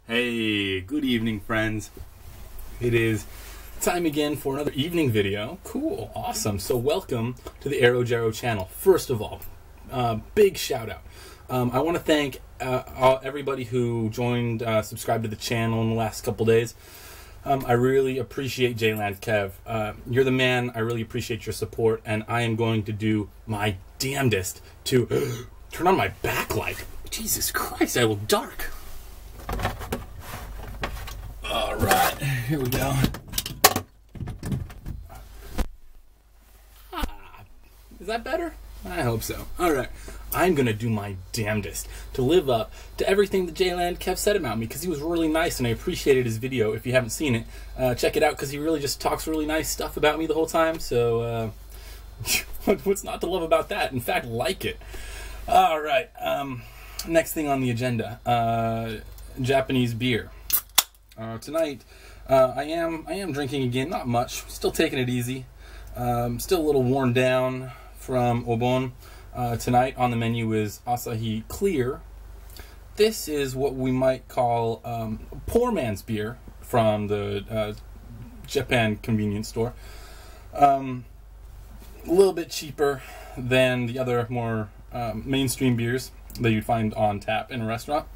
Hey, good evening, friends. It is time again for another evening video. Cool, awesome. So welcome to the Aero channel. First of all, big shout out. I want to thank everybody who joined, subscribed to the channel in the last couple days. I really appreciate Jayland Kev. You're the man. I really appreciate your support, and I am going to do my damnedest to turn on my backlight. Jesus Christ, I look dark. All right, here we go. Is that better? I hope so. All right, I'm gonna do my damnedest to live up to everything that Jayland Kev said about me, because he was really nice and I appreciated his video. If you haven't seen it, check it out, because he really just talks really nice stuff about me the whole time. So what's not to love about that? In fact, like it. All right, next thing on the agenda, Japanese beer. Tonight, I am drinking again, not much, still taking it easy, still a little worn down from Obon. Tonight on the menu is Asahi Clear. This is what we might call poor man's beer from the Japan convenience store. A little bit cheaper than the other more mainstream beers that you'd find on tap in a restaurant.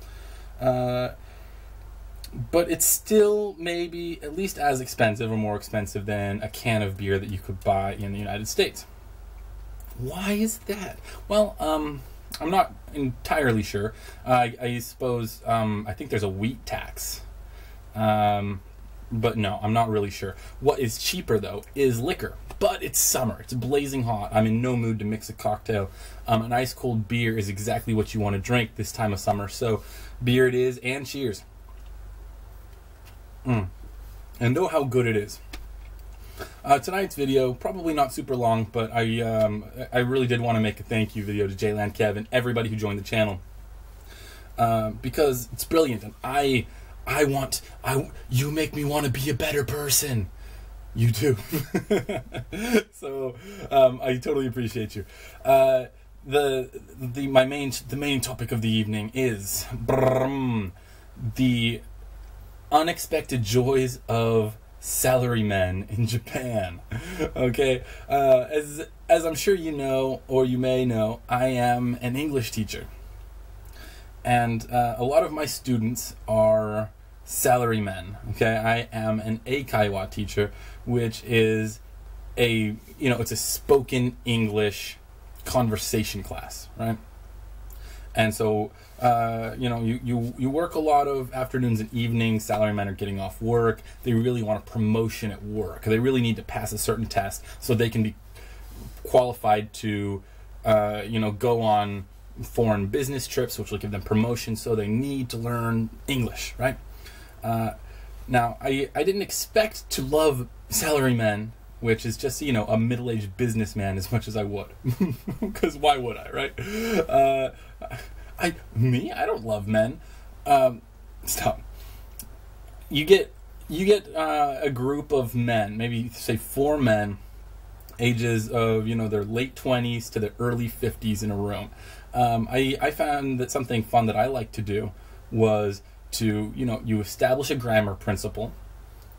But it's still maybe at least as expensive or more expensive than a can of beer that you could buy in the United States. Why is that? Well, I'm not entirely sure. I suppose, I think there's a wheat tax. But no, I'm not really sure. What is cheaper, though, is liquor. But it's summer. It's blazing hot. I'm in no mood to mix a cocktail. An ice cold beer is exactly what you want to drink this time of summer. So beer it is, and cheers. And know how good it is. Tonight's video, probably not super long, but I really did want to make a thank you video to Jayland Kev and everybody who joined the channel, because it's brilliant, and you make me want to be a better person. You do. So I totally appreciate you. The main topic of the evening is the unexpected joys of salarymen in Japan. Okay, as I'm sure you know, or you may know, I am an English teacher, and a lot of my students are salarymen. Okay, I am an eikaiwa teacher, which is it's a spoken English conversation class, right? And so, you work a lot of afternoons and evenings. Salarymen are getting off work. They really want a promotion at work. They really need to pass a certain test so they can be qualified to, go on foreign business trips, which will give them promotion. So they need to learn English, right? Now, I didn't expect to love salarymen, which is just, a middle-aged businessman, as much as I would. Because why would I, right? I don't love men. Stop. You get a group of men, maybe say 4 men, ages of, their late 20s to their early 50s in a room. I found that something fun that I like to do was to, you establish a grammar principle,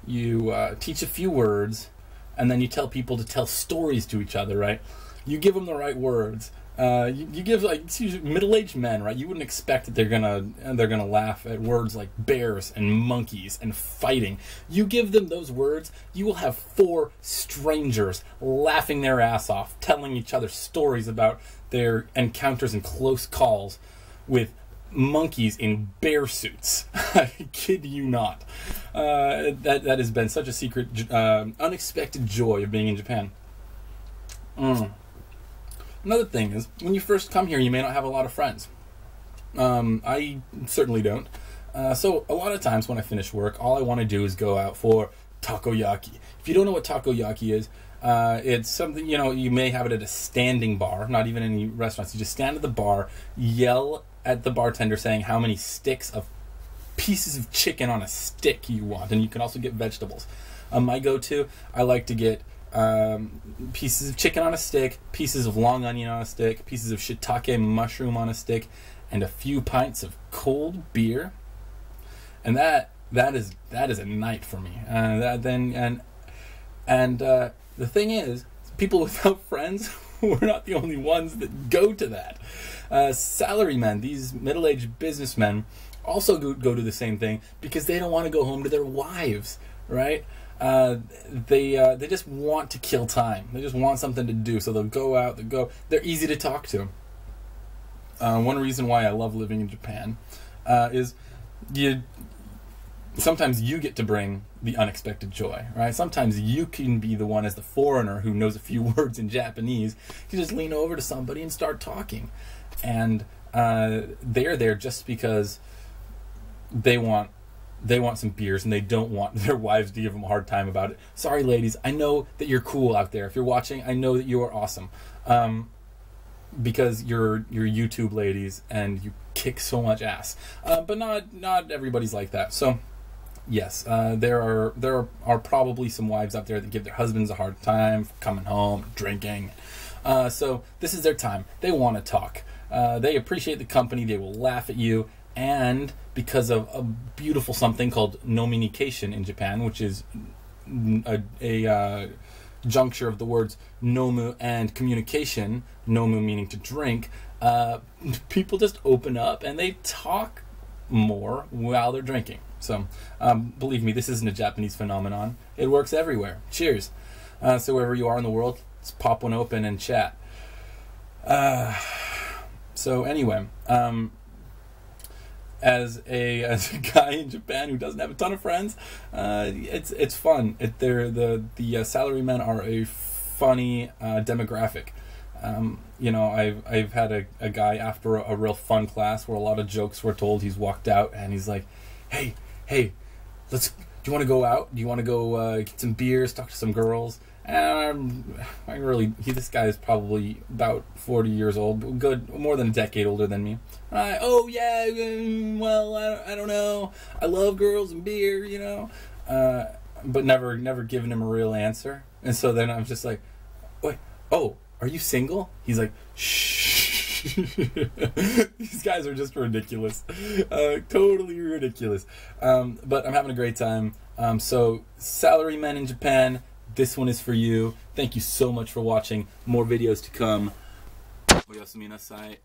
you teach a few words, and then you tell people to tell stories to each other, right? You give them the right words. You give, it's usually middle-aged men, right? You wouldn't expect that they're gonna laugh at words like bears and monkeys and fighting. You give them those words, you will have 4 strangers laughing their ass off, telling each other stories about their encounters and close calls with monkeys in bear suits. I kid you not. That has been such a secret, unexpected joy of being in Japan. Another thing is, when you first come here, you may not have a lot of friends. I certainly don't. So a lot of times when I finish work, all I want to do is go out for takoyaki. If you don't know what takoyaki is, it's something, you may have it at a standing bar, not even any restaurants. You just stand at the bar, yell at the bartender saying how many sticks of pieces of chicken on a stick you want, and you can also get vegetables. My go-to, I like to get pieces of chicken on a stick, pieces of long onion on a stick, pieces of shiitake mushroom on a stick, and a few pints of cold beer. and that is a night for me. The thing is, people without friends, we're not the only ones that go to that. Salarymen, these middle-aged businessmen, also go to the same thing because they don't want to go home to their wives, right? They just want to kill time. They just want something to do, so they'll go out. They're easy to talk to. One reason why I love living in Japan is sometimes you get to bring the unexpected joy, right? Sometimes you can be the one, as the foreigner who knows a few words in Japanese, you just lean over to somebody and start talking. And they're there just because they want some beers and they don't want their wives to give them a hard time about it. Sorry, ladies, I know that you're cool out there. If you're watching, I know that you are awesome. Because you're YouTube ladies and you kick so much ass. But not everybody's like that. So yes, there are probably some wives out there that give their husbands a hard time for coming home, drinking. So this is their time. They want to talk. They appreciate the company. They will laugh at you. And because of a beautiful something called nominication in Japan, which is a juncture of the words nomu and communication, nomu meaning to drink, people just open up and they talk more while they're drinking. So believe me, this isn't a Japanese phenomenon. It works everywhere. Cheers. So wherever you are in the world, let's pop one open and chat. So anyway, as a guy in Japan who doesn't have a ton of friends, it's fun. The salarymen are a funny demographic. You know, I've had a guy after a real fun class where a lot of jokes were told. He's walked out and he's like, hey, do you want to go out? Do you want to go get some beers, talk to some girls? And this guy is probably about 40 years old, more than a decade older than me. Oh yeah, well, I don't know. I love girls and beer, you know, but never given him a real answer. And so then I'm just like, wait, oh, are you single? He's like, shh. These guys are just ridiculous, totally ridiculous. But I'm having a great time. So salarymen in Japan, this one is for you. Thank you so much for watching. More videos to come. Oyasumi nasai.